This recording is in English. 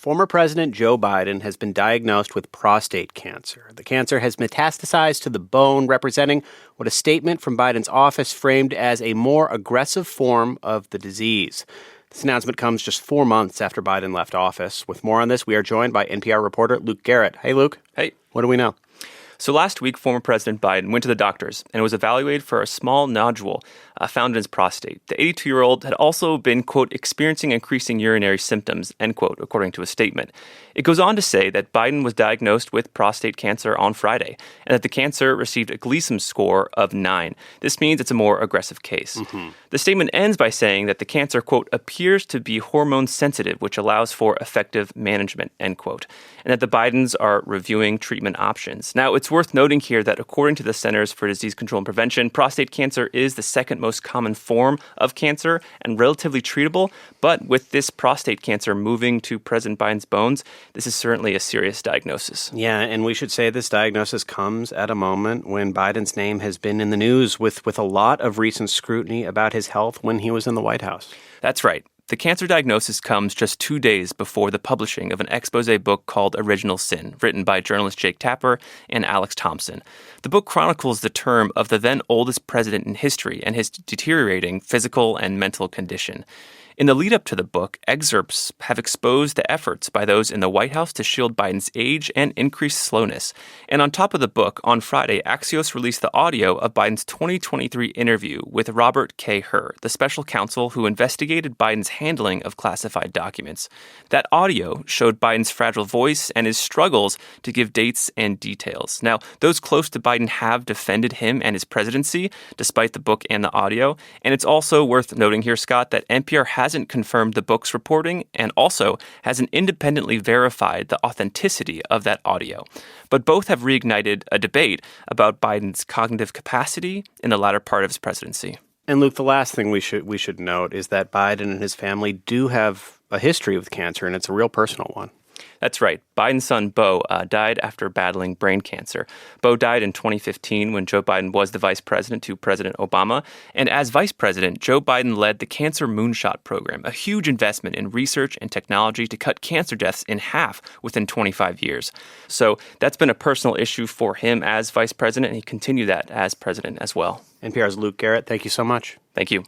Former President Joe Biden has been diagnosed with prostate cancer. The cancer has metastasized to the bone, representing what a statement from Biden's office framed as a more aggressive form of the disease. This announcement comes just 4 months after Biden left office. With more on this, we are joined by NPR reporter Luke Garrett. Hey, Luke. Hey. What do we know? So last week, former President Biden went to the doctors and was evaluated for a small nodule found in his prostate. The 82-year-old had also been, quote, experiencing increasing urinary symptoms, end quote, according to a statement. It goes on to say that Biden was diagnosed with prostate cancer on Friday and that the cancer received a Gleason score of 9. This means it's a more aggressive case. The statement ends by saying that the cancer, quote, appears to be hormone sensitive, which allows for effective management, end quote, and that the Bidens are reviewing treatment options. Now, it's worth noting here that according to the Centers for Disease Control and Prevention, prostate cancer is the second most common form of cancer and relatively treatable. But with this prostate cancer moving to President Biden's bones, this is certainly a serious diagnosis. Yeah, and we should say this diagnosis comes at a moment when Biden's name has been in the news with a lot of recent scrutiny about his health when he was in the White House. That's right. The cancer diagnosis comes just 2 days before the publishing of an expose book called Original Sin, written by journalist Jake Tapper and Alex Thompson. The book chronicles the term of the then oldest president in history and his deteriorating physical and mental condition. In the lead-up to the book, excerpts have exposed the efforts by those in the White House to shield Biden's age and increased slowness. And on top of the book, on Friday, Axios released the audio of Biden's 2023 interview with Robert K. Hur, the special counsel who investigated Biden's handling of classified documents. That audio showed Biden's fragile voice and his struggles to give dates and details. Now, those close to Biden have defended him and his presidency, despite the book and the audio. And it's also worth noting here, Scott, that NPR hasn't confirmed the book's reporting and also hasn't independently verified the authenticity of that audio. But both have reignited a debate about Biden's cognitive capacity in the latter part of his presidency. And Luke, the last thing we should note is that Biden and his family do have a history with cancer, and it's a real personal one. That's right. Biden's son, Beau, died after battling brain cancer. Beau died in 2015 when Joe Biden was the vice president to President Obama. And as vice president, Joe Biden led the Cancer Moonshot program, a huge investment in research and technology to cut cancer deaths in half within 25 years. So that's been a personal issue for him as vice president, and he continued that as president as well. NPR's Luke Garrett, thank you so much. Thank you.